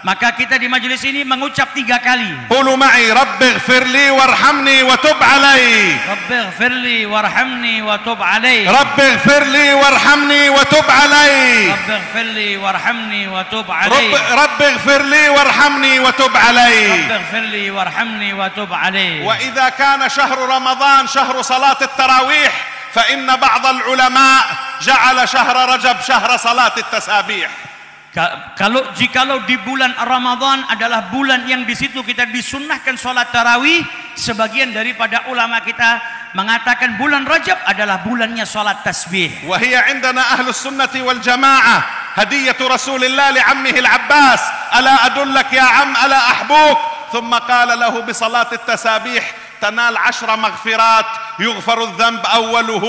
Maka kita di majelis ini mengucap 3 kali. قولوا معي رب اغفر لي وارحمني وتب علي. Rabbighfirli warhamni wa tub alaihi. رب اغفر لي وارحمني وتب علي. Rabbighfirli warhamni wa tub alaihi. رب اغفر لي وارحمني وتب علي. Rabbighfirli warhamni wa tub alaihi. وإذا كان شهر رمضان شهر صلاة التراويح فإن بعض العلماء جعل شهر رجب شهر صلاة التسابيح. Jikalau di bulan Ramadan adalah bulan yang di situ kita disunnahkan sholat tarawih, sebagian daripada ulama kita mengatakan bulan Rajab adalah bulannya sholat tasbih. وهي عندنا أهل السنة والجماعة هدية رسول الله لعمه العباس ألا أدلك يا عم ألا أحبوك ثم قال له بصلاة التسابيح تنال 10 مغفرات يغفر الذنب أوله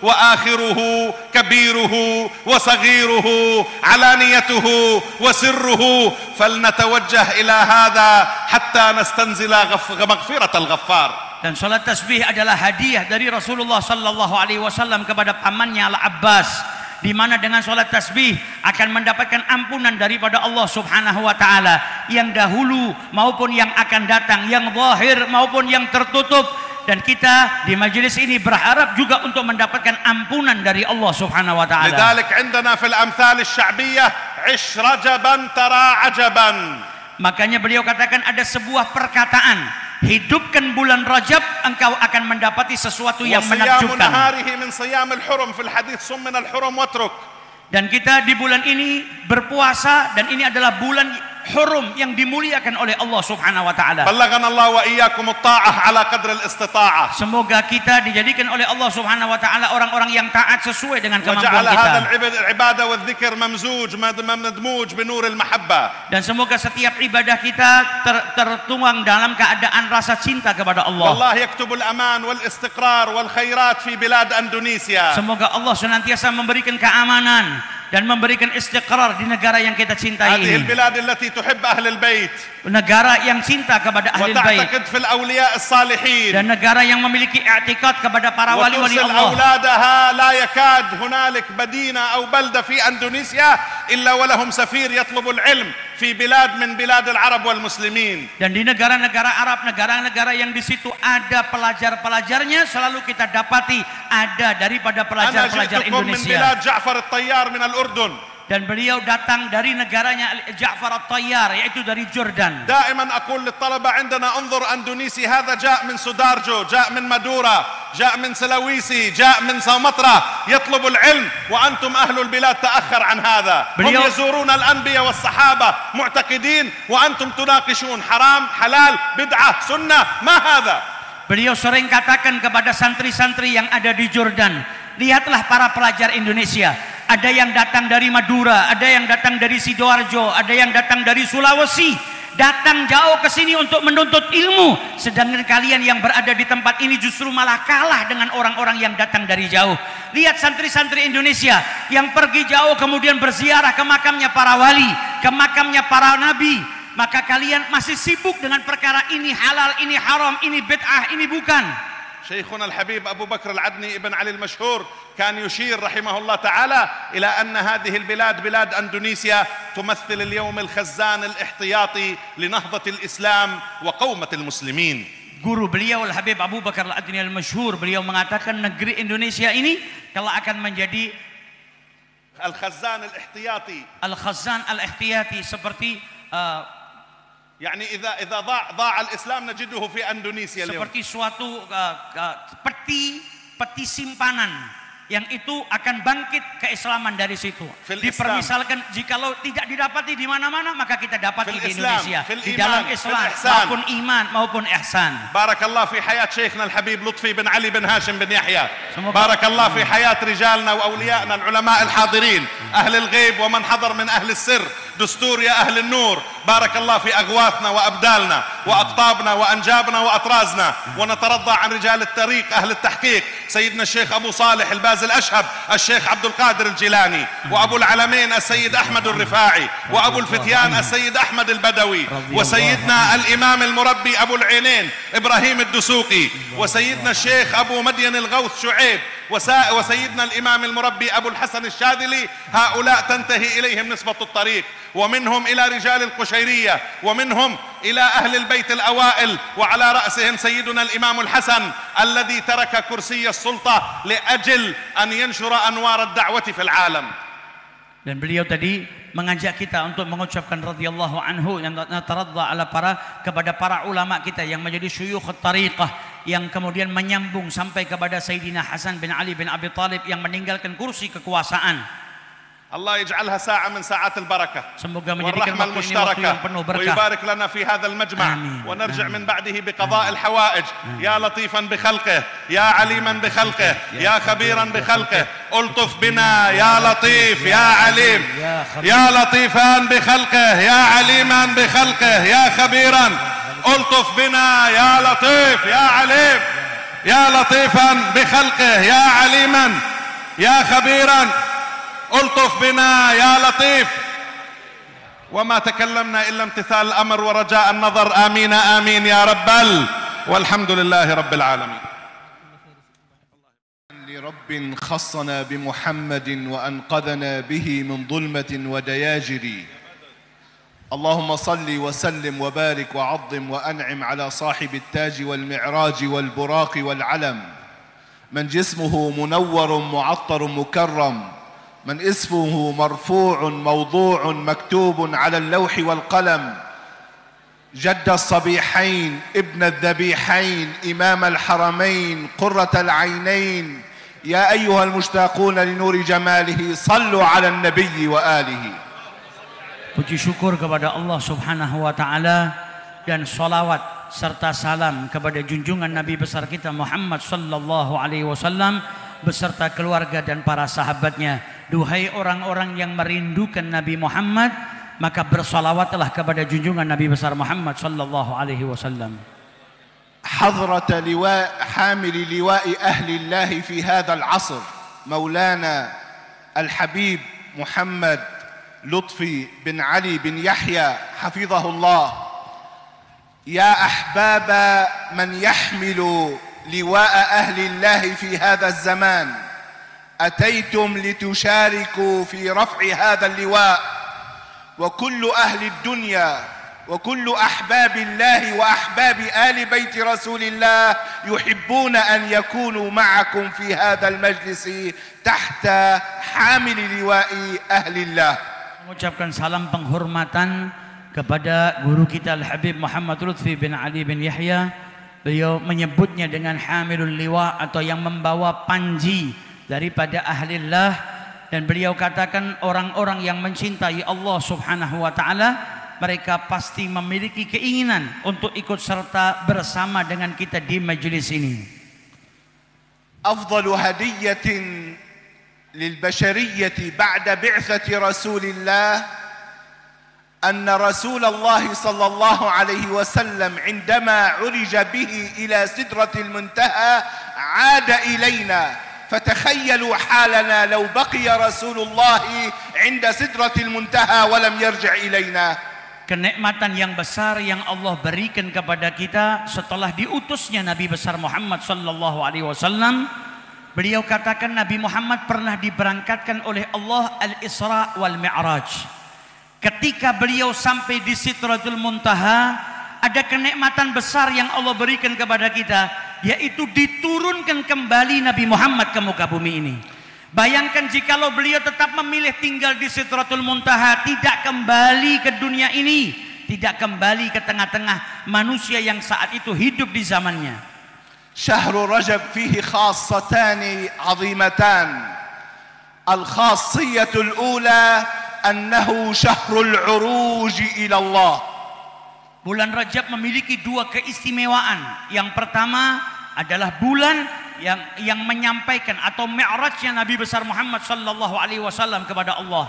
وآخره كبيره وصغيره علانيته وسره فلنتوجه إلى هذا حتى نستنزل مغفرة الغفار. Dan salat tasbih adalah hadiah dari Rasulullah sallallahu alaihi wasallam kepada pamannya Al-Abbas, di mana dengan salat tasbih akan mendapatkan ampunan daripada Allah Subhanahu wa taala yang dahulu maupun yang akan datang, yang zahir maupun yang tertutup. Dan kita di majelis ini berharap juga untuk mendapatkan ampunan dari Allah Subhanahu wa taala. لذلك عندنا في الأمثال الشعبية عش رجبا ترى عجبا. Makanya beliau katakan ada sebuah perkataan, hidupkan bulan Rajab engkau akan mendapati sesuatu yang وصيام menakjubkan. نهاره من صيام الحرم في الحديث صم من الحرم واترك. Dan kita di bulan ini berpuasa, dan ini adalah bulan hurum yang dimuliakan oleh Allah Subhanahu wa taala. بلغنا الله وإياكم الطاعة على قدر الاستطاعة. Semoga kita dijadikan oleh Allah Subhanahu wa taala orang-orang yang taat sesuai dengan kemampuan وجعل هذا kita. العبادة والذكر ممزوج مدموج بنور المحبة. Dan semoga setiap ibadah kita tertuang dalam keadaan rasa cinta kepada Allah. والله يكتب الأمان والاستقرار والخيرات في بلاد أندونيسيا. Semoga Allah senantiasa memberikan keamanan dan memberikan istiqrar di negara yang kita cintai هذه ini. البلاد التي تحب أهل البيت Negara yang cinta kepada ahli bait وتعتقد في الأولياء الصالحين dan negara yang memiliki i'tikad kepada para wali-wali وترسل Allah. أولادها لا يكاد هنالك مدينة أو بلدة في أندونيسيا إلا ولهم سفير يطلب العلم في بلاد من بلاد العرب والمسلمين. Dan di negara-negara Arab, negara-negara yang di situ ada pelajar-pelajarnya, selalu kita dapati ada daripada أنا pelajar-pelajar جئتكم من Indonesia. بلاد جعفر الطيار من الأردن. Dan beliau datang dari negaranya Ja'far At-Tayyar, yaitu dari Jordan. دائما أقول للطلبة عندنا انظر أندونيسي هذا جاء من سودارجو، جاء من مادورا، جاء من سلاويسي، جاء من سومطرة يطلب العلم، وأنتم أهل البلاد تأخر عن هذا. هم يزورون الأنبياء والصحابة معتقدين وأنتم تناقشون حرام حلال بدعة سنة، ما هذا؟ Beliau sering katakan kepada santri-santri yang ada di Jordan, lihatlah para pelajar Indonesia. Ada yang datang dari Madura, ada yang datang dari Sidoarjo, ada yang datang dari Sulawesi. Datang jauh ke sini untuk menuntut ilmu. Sedangkan kalian yang berada di tempat ini justru malah kalah dengan orang-orang yang datang dari jauh. Lihat santri-santri Indonesia yang pergi jauh kemudian berziarah ke makamnya para wali, ke makamnya para nabi. Maka kalian masih sibuk dengan perkara ini halal, ini haram, ini bid'ah, ini bukan. شيخنا الحبيب أبو بكر العدني ابن علي المشهور كان يشير رحمه الله تعالى إلى أن هذه البلاد بلاد أندونيسيا تمثل اليوم الخزان الاحتياطي لنهضة الإسلام وقومة المسلمين. Guru beliau Al-Habib Abu Bakar Al-Adni Al-Masyhur, beliau mengatakan negeri Indonesia ini kelak akan menjadi الخزان الاحتياطي. Al-Khazan Al-Ihtiyati, seperti يعني إذا ضاع الإسلام نجده في أندونيسيا اليوم. seperti suatu peti simpanan yang itu akan bangkit keislaman dari situ. Dipermisalkan jikalau tidak didapati di mana-mana, maka kita dapati di Indonesia, di dalam Islam maupun iman maupun ihsan. بارك الله في حياة شيخنا الحبيب لطفي بن علي بن هاشم بن يحيى. بارك الله في حياة رجالنا وأوليائنا العلماء الحاضرين، أهل الغيب ومن حضر من أهل السر، دستور يا أهل النور. بارك الله في أغواثنا وأبدالنا وأقطابنا وأنجابنا وأطرازنا، ونترضى عن رجال الطريق أهل التحقيق، سيدنا الشيخ أبو صالح الباز الأشهب، الشيخ عبد القادر الجيلاني، وأبو العلمين السيد أحمد الرفاعي، وأبو الفتيان السيد أحمد البدوي، وسيدنا الإمام المربي أبو العينين إبراهيم الدسوقي، وسيدنا الشيخ أبو مدين الغوث شعيب، وسيدنا الإمام المربي أبو الحسن الشاذلي. هؤلاء تنتهي إليهم نسبة الطريق، ومنهم إلى رجال القشيرية، ومنهم إلى أهل البيت الأوائل، وعلى رأسهم سيدنا الإمام الحسن الذي ترك كرسي السلطة لأجل أن ينشر أنوار الدعوة في العالم. Dan beliau tadi mengajak kita untuk mengucapkan radhiyallahu anhu yang nataradha ala kepada para ulama kita yang menjadi syuyukh tariqah, yang kemudian menyambung sampai kepada Sayyidina Hasan bin Ali bin Abi Thalib yang meninggalkan kursi kekuasaan. الله يجعلها ساعة من ساعات البركة والرحمة المشتركة، ويبارك لنا في هذا المجمع، ونرجع من بعده بقضاء الحوائج. يا لطيفا بخلقه، يا عليما بخلقه، يا خبيرا بخلقه، ألطف بنا يا لطيف يا عليم، يا لطيفا بخلقه، يا عليما بخلقه، يا خبيرا، ألطف بنا يا لطيف يا عليم، يا لطيفا بخلقه، يا عليما، يا خبيرا، ألطف بنا يا لطيف. وما تكلمنا إلا امتثال الأمر ورجاء النظر. آمين آمين يا رب والحمد لله رب العالمين. لرب خصنا بمحمد وأنقذنا به من ظلمة ودياجر. اللهم صل وسلم وبارك وعظم وأنعم على صاحب التاج والمعراج والبراق والعلم، من جسمه منور معطر مكرم، من اسمه مرفوع موضوع مكتوب على اللوح والقلم، جد الصبيحين ابن الذبيحين إمام الحرمين قرة العينين. يا أيها المشتاقون لنور جماله صلوا على النبي وآله. Puji syukur kepada Allah Subhanahu wa taala dan salawat serta salam kepada junjungan Nabi besar kita Muhammad sallallahu alaihi wasallam beserta keluarga dan para sahabatnya. Duhai orang-orang yang merindukan Nabi Muhammad, maka bersalawatlah kepada junjungan Nabi besar Muhammad sallallahu alaihi wasallam. حضرة لواء حامل لواء أهل الله في هذا العصر مولانا الحبيب محمد لطفي بن علي بن يحيى حفظه الله: يا أحباب من يحمل لواء أهل الله في هذا الزمان، أتيتم لتشاركوا في رفع هذا اللواء، وكل أهل الدنيا وكل أحباب الله وأحباب آل بيت رسول الله يحبون أن يكونوا معكم في هذا المجلس تحت حامل لواء أهل الله. Mengucapkan salam penghormatan kepada guru kita Al-Habib Muhammad Lutfi bin Ali bin Yahya. Beliau menyebutnya dengan hamilul liwa atau yang membawa panji daripada ahlillah, dan beliau katakan orang-orang yang mencintai Allah Subhanahu wa taala, mereka pasti memiliki keinginan untuk ikut serta bersama dengan kita di majelis ini. أفضل هدية للبشرية بعد بعثة رسول الله أن رسول الله صلى الله عليه وسلم عندما عرج به إلى سدرة المنتهى عاد إلينا، فتخيلوا حالنا لو بقي رسول الله عند سدرة المنتهى ولم يرجع إلينا. Kenikmatan yang besar yang Allah berikan kepada kita setelah diutusnya Nabi besar Muhammad sallallahu alaihi wasallam. Beliau katakan Nabi Muhammad pernah diberangkatkan oleh Allah al-Isra wal Mi'raj. Ketika beliau sampai di Sidratul Muntaha, ada kenikmatan besar yang Allah berikan kepada kita, yaitu diturunkan kembali Nabi Muhammad ke muka bumi ini. Bayangkan jikalau beliau tetap memilih tinggal di Sidratul Muntaha, tidak kembali ke dunia ini, tidak kembali ke tengah-tengah manusia yang saat itu hidup di zamannya. شهر رجب فيه خاصتان عظيمتان. الخاصية الأولى أنه شهر العروج إلى الله. Bulan Rajab memiliki dua keistimewaan. Yang pertama adalah bulan yang menyampaikan atau mi'rajnya Nabi besar Muhammad sallallahu alaihi wasallam kepada Allah.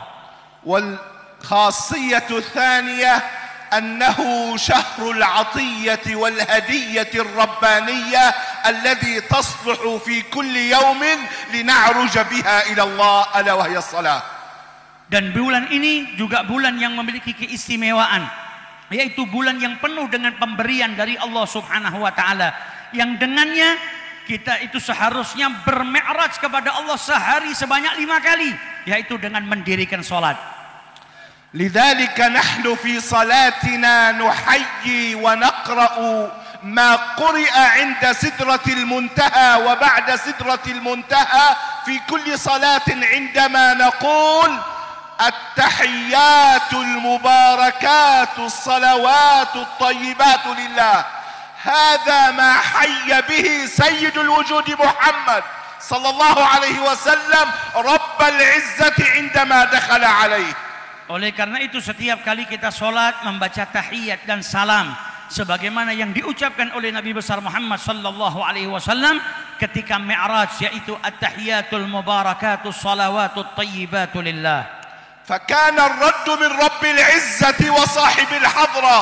والخاصية الثانية أنه شهر العطية والهدية الربانية الذي تصلح في كل يوم لنعرج بها إلى الله ألا وهي الصلاة. Dan bulan ini juga bulan yang memiliki keistimewaan, yaitu bulan yang penuh dengan pemberian dari Allah Subhanahu wa taala, yang dengannya kita itu seharusnya bermi'raj kepada Allah sehari sebanyak 5 kali, yaitu dengan mendirikan salat. لذلك نحن في صلاتنا نحيي ونقرأ ما قرئ عند سدرة المنتهى وبعد سدرة المنتهى في كل صلاة عندما نقول التحيات المباركات الصلوات الطيبات لله. هذا ما حي به سيد الوجود محمد صلى الله عليه وسلم رب العزة عندما دخل عليه. Oleh karena itu setiap kali kita sholat membaca tahiyat dan salam sebagaimana yang diucapkan oleh Nabi besar Muhammad sallallahu alaihi wasallam ketika mi'raj, yaitu at-tahiyatul mubarakatus salawatut tayyibatu lillah. فكان الرد من رب العزة وصاحب الحضرة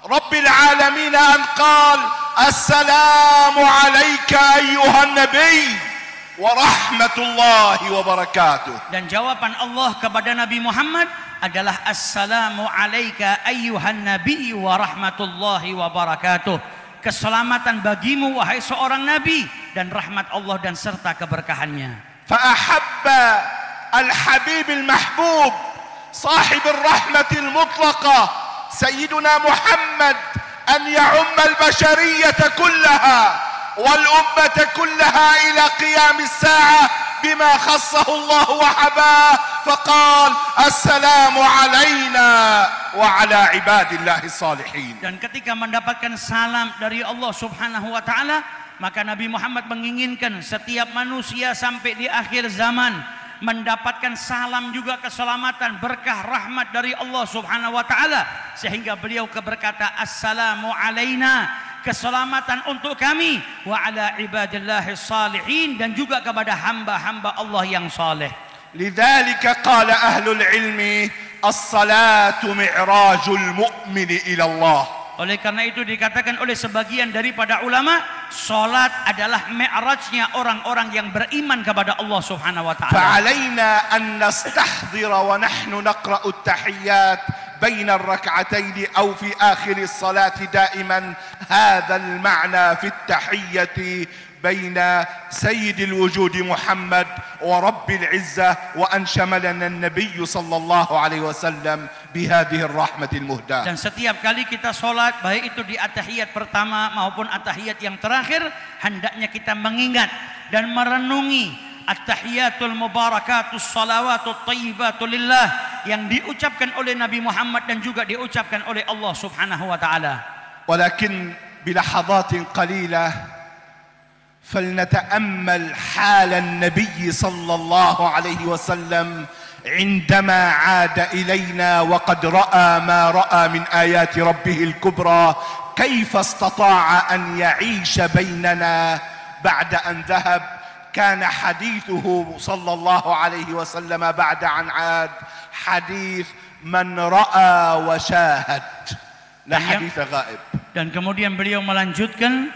رب العالمين أن قال السلام عليك أيها النبي warahmatullahi wabarakatuh. Dan jawaban Allah kepada Nabi Muhammad adalah assalamu alayka ayyuhan nabi wa rahmatullahi wabarakatuh. Keselamatan bagimu wahai seorang nabi, dan rahmat Allah dan serta keberkahannya. Fa'ahabba al-habib al-mahbub sahib al-rahmatil mutlaqah sayyiduna Muhammad an ya'umma al-bashariyata kullaha والأمة كلها إلى قيام الساعة بما خصه الله وحباه فقال السلام علينا وعلى عباد الله الصالحين. Dan ketika mendapatkan salam dari Allah Subhanahu wa taala, maka Nabi Muhammad menginginkan setiap manusia sampai di akhir zaman mendapatkan salam juga, keselamatan, berkah, rahmat dari Allah Subhanahu wa taala, sehingga beliau berkata assalamu alaina, keselamatan untuk kami, wa ala ibadillahis salihin, dan juga kepada hamba-hamba Allah yang saleh. Lidzalika qala ahlul ilmi as-salatu mi'rajul mu'mini ila Allah. Oleh karena itu dikatakan oleh sebagian daripada ulama, salat adalah mi'rajnya orang-orang yang beriman kepada Allah Subhanahu wa taala. فعلينا أن نستحضر ونحن نقرأ التحيات بين الركعتين أو في آخر الصلاة دائما هذا المعنى في التحية بين سيد الوجود محمد ورب العزة وأن شملنا النبي صلى الله عليه وسلم بهذه الرحمة المهداة. Dan setiap kali kita sholat, baik itu di at-tahiyat pertama maupun at-tahiyat yang terakhir, hendaknya kita mengingat dan merenungi at-tahiyatul mubarakatus salawatut tayyibatul lillah yang diucapkan oleh Nabi Muhammad dan juga diucapkan oleh Allah Subhanahu wa taala. ولكن بلحظات قليلة فلنتأمل حال النبي صلى الله عليه وسلم عندما عاد إلينا وقد رأى ما رأى من آيات ربه الكبرى، كيف استطاع أن يعيش بيننا بعد أن ذهب. كان حديثه صلى الله عليه وسلم بعد أن عاد حديث من رأى وشاهد، لا حديث غائب. Dan kemudian beliau melanjutkan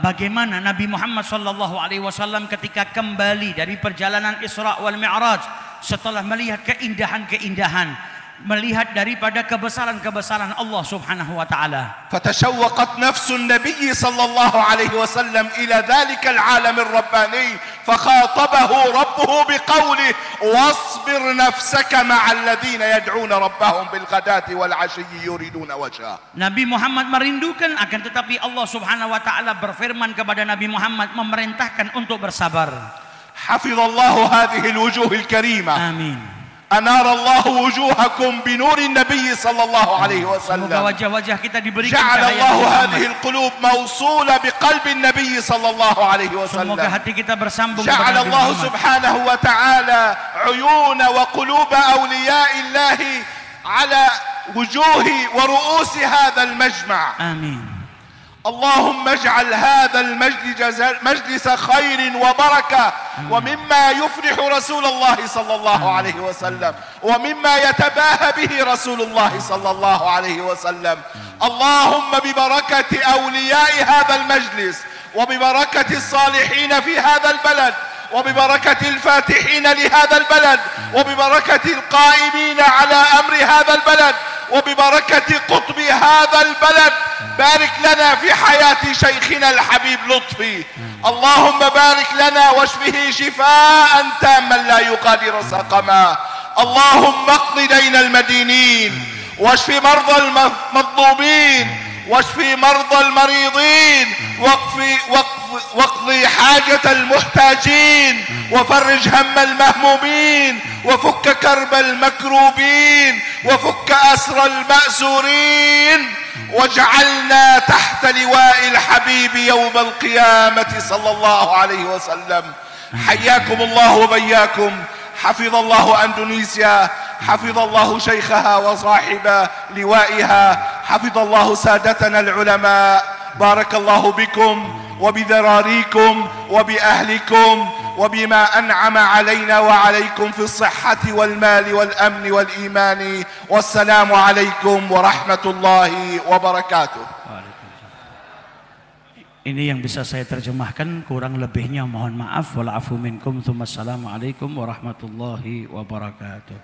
bagaimana Nabi Muhammad sallallahu alaihi wasallam ketika kembali dari perjalanan Isra wal Mi'raj setelah melihat keindahan-keindahan, melihat daripada kebesaran-kebesaran Allah Subhanahu wa taala. فتشوقت نفس النبي صلى الله عليه وسلم إلى ذلك العالم الرباني فخاطبه ربه بقوله واصبر نفسك مع الذين يدعون ربهم بالغداة والعشي يريدون وجهه. Nabi Muhammad merindukan, akan tetapi Allah Subhanahu wa taala berfirman kepada Nabi Muhammad, memerintahkan untuk bersabar. حفظ الله هذه الوجوه الكريمة. Amin. أنار الله وجوهكم بنور النبي صلى الله عليه وسلم. Semoga wajah-wajah kita diberikan جعل cahaya الله Muhammad. هذه القلوب موصولة بقلب النبي صلى الله عليه وسلم. Semoga hati kita bersambung جعل kepada Nabi الله Muhammad. سبحانه وتعالى عيون وقلوب أولياء الله على وجوه ورؤوس هذا المجمع. Amin. اللهم اجعل هذا المجلس خير وبركة ومما يفرح رسول الله صلى الله عليه وسلم ومما يتباهى به رسول الله صلى الله عليه وسلم. اللهم ببركة أولياء هذا المجلس وببركة الصالحين في هذا البلد وببركة الفاتحين لهذا البلد وببركة القائمين على أمر هذا البلد وببركة قطب هذا البلد بارك لنا في حياة شيخنا الحبيب لطفي. اللهم بارك لنا واشفه شفاء تاما لا يغادر سقما. اللهم اقض دين المدينين واشف مرضى المظلومين واشف مرضى المريضين واقضي حاجة المحتاجين وفرج هم المهمومين وفك كرب المكروبين وفك أسر المأسورين واجعلنا تحت لواء الحبيب يوم القيامة صلى الله عليه وسلم. حياكم الله وبياكم. حفظ الله أندونيسيا، حفظ الله شيخها وصاحب لوائها، حفظ الله سادتنا العلماء. بارك الله بكم وبذراريكم وبأهلكم وبما أنعم علينا وعليكم في الصحة والمال والأمن والإيمان. والسلام عليكم ورحمة الله وبركاته. Ini yang bisa saya terjemahkan, kurang lebihnya mohon maaf. Wal afu minkum. Assalamualaikum warahmatullahi wabarakatuh.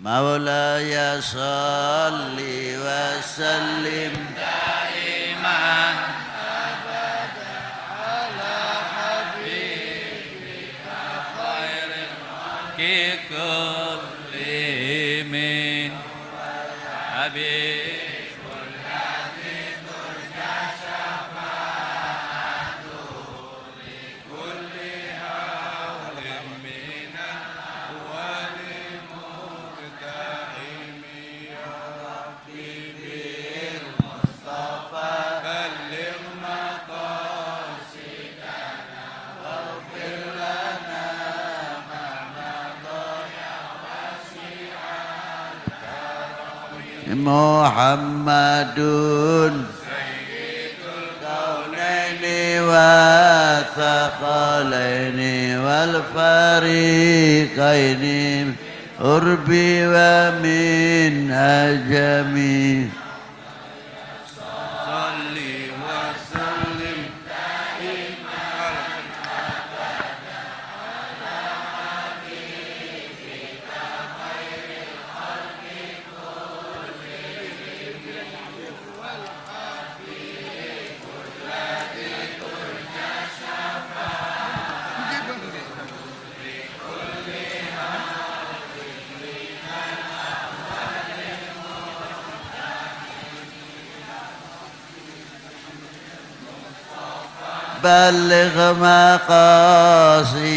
Maulaya salli wa sallim daiman abada ala habibika khairil khalqi kulli min habib. Muhammadun Sayyidul Kaunaini wa Thaqalaini wal Fariqaini Urbi wa min ajami بلغ مقاصدنا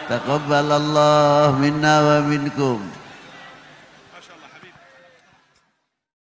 تقبل الله منا ومنكم